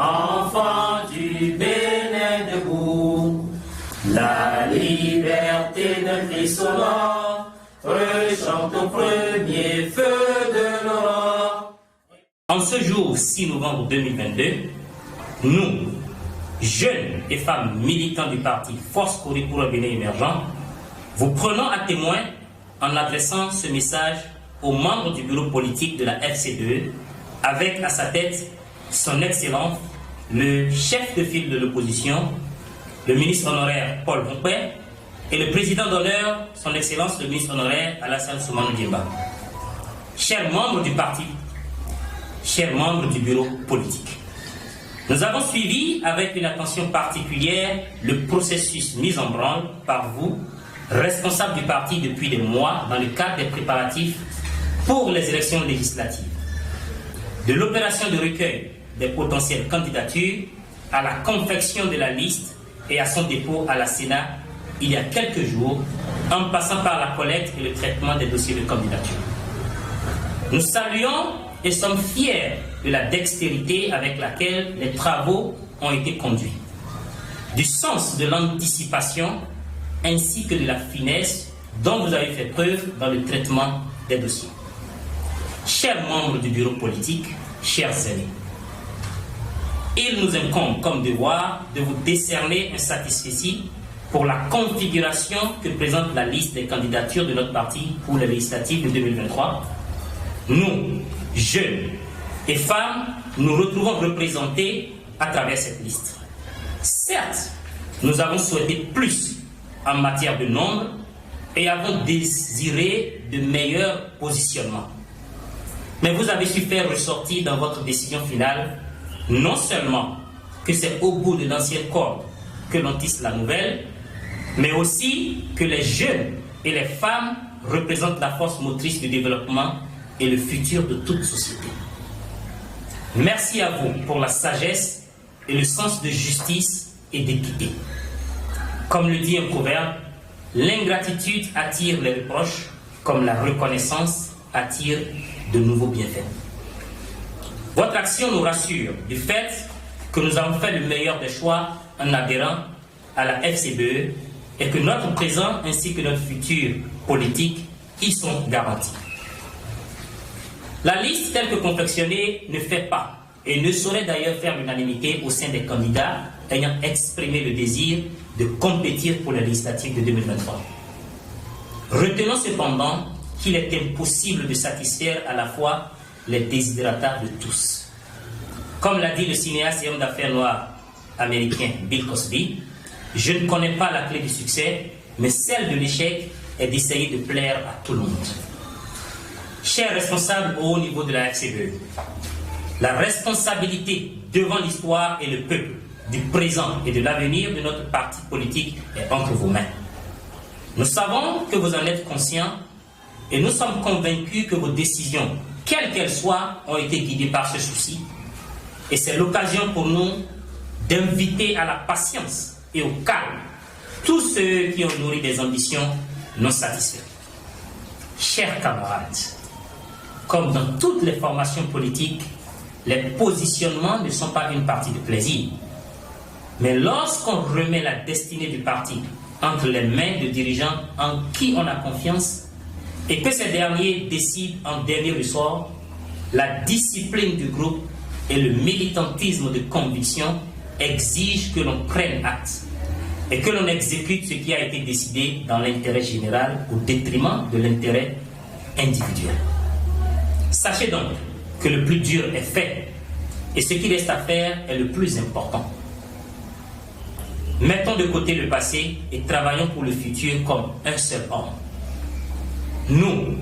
enfants du Bénin debout, la liberté de Christ au nord, rechante au premier feu de l'aurore. En ce jour 6 novembre 2022, nous, jeunes et femmes militants du parti Force Caury pour un Bénin émergent, vous prenons à témoin en adressant ce message aux membres du bureau politique de la FCDE, avec à sa tête son Excellence, le chef de file de l'opposition, le ministre honoraire Paul Vompé, et le président d'honneur, son Excellence, le ministre honoraire Alassane Soumana Diéba. Chers membres du parti, chers membres du bureau politique, nous avons suivi avec une attention particulière le processus mis en branle par vous, responsables du parti depuis des mois dans le cadre des préparatifs pour les élections législatives. De l'opération de recueil des potentielles candidatures à la confection de la liste et à son dépôt à la Sénat il y a quelques jours, en passant par la collecte et le traitement des dossiers de candidature. Nous saluons et sommes fiers de la dextérité avec laquelle les travaux ont été conduits, du sens de l'anticipation ainsi que de la finesse dont vous avez fait preuve dans le traitement des dossiers. Chers membres du bureau politique, chers amis, il nous incombe comme devoir de vous décerner un satisfecit pour la configuration que présente la liste des candidatures de notre parti pour les législatives de 2023. Nous, jeunes et femmes, nous retrouvons représentés à travers cette liste. Certes, nous avons souhaité plus en matière de nombre et avons désiré de meilleurs positionnements. Mais vous avez su faire ressortir dans votre décision finale non seulement que c'est au bout de l'ancienne corde que l'on tisse la nouvelle, mais aussi que les jeunes et les femmes représentent la force motrice du développement et le futur de toute société. Merci à vous pour la sagesse et le sens de justice et d'équité. Comme le dit un proverbe, l'ingratitude attire les reproches, comme la reconnaissance attire de nouveaux bienfaits. Votre action nous rassure du fait que nous avons fait le meilleur des choix en adhérant à la FCDE et que notre présent ainsi que notre futur politique y sont garantis. La liste telle que confectionnée ne fait pas et ne saurait d'ailleurs faire l'unanimité au sein des candidats ayant exprimé le désir de compétir pour les législatives de 2023. Retenons cependant qu'il est impossible de satisfaire à la fois les desiderata de tous. Comme l'a dit le cinéaste et homme d'affaires noir américain Bill Cosby, je ne connais pas la clé du succès, mais celle de l'échec est d'essayer de plaire à tout le monde. Chers responsables au haut niveau de la FCDE, la responsabilité devant l'histoire et le peuple du présent et de l'avenir de notre parti politique est entre vos mains. Nous savons que vous en êtes conscients et nous sommes convaincus que vos décisions, quelles qu'elles soient, ont été guidées par ce souci. Et c'est l'occasion pour nous d'inviter à la patience et au calme tous ceux qui ont nourri des ambitions non satisfaites. Chers camarades, comme dans toutes les formations politiques, les positionnements ne sont pas une partie de plaisir. Mais lorsqu'on remet la destinée du parti entre les mains de dirigeants en qui on a confiance et que ces derniers décident en dernier ressort, la discipline du groupe et le militantisme de conviction exigent que l'on prenne acte et que l'on exécute ce qui a été décidé dans l'intérêt général au détriment de l'intérêt individuel. Sachez donc que le plus dur est fait et ce qui reste à faire est le plus important. Mettons de côté le passé et travaillons pour le futur comme un seul homme. Nous,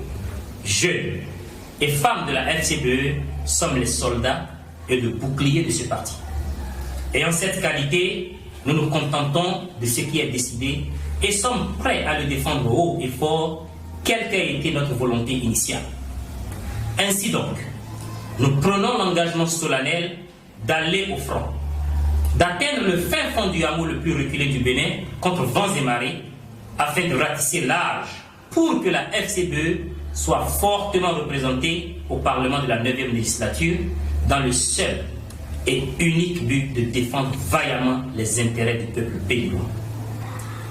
jeunes et femmes de la FCDE, sommes les soldats et le bouclier de ce parti. Et en cette qualité, nous nous contentons de ce qui est décidé et sommes prêts à le défendre haut et fort, quelle qu'ait été notre volonté initiale. Ainsi donc, nous prenons l'engagement solennel d'aller au front, d'atteindre le fin fond du hameau le plus reculé du Bénin contre vents et marées, afin de ratisser large pour que la FCDE soit fortement représentée au Parlement de la 9e législature dans le seul et unique but de défendre vaillamment les intérêts du peuple béninois.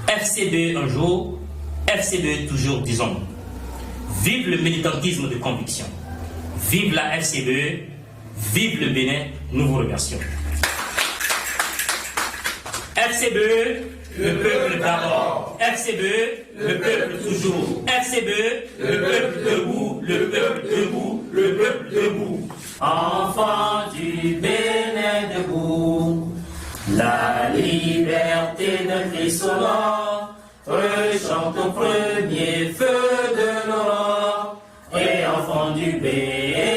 FCBE un jour, FCBE toujours, disons-nous. Vive le militantisme de conviction. Vive la FCBE, vive le Bénin, nous vous remercions. FCBE, le peuple d'abord. FCBE, le peuple toujours. FCBE, le peuple debout, le peuple debout, le peuple debout. Enfants du Bénin debout, la liberté d'un cri sonore rechante au premier feu de l'aurore. Et enfants du Bénin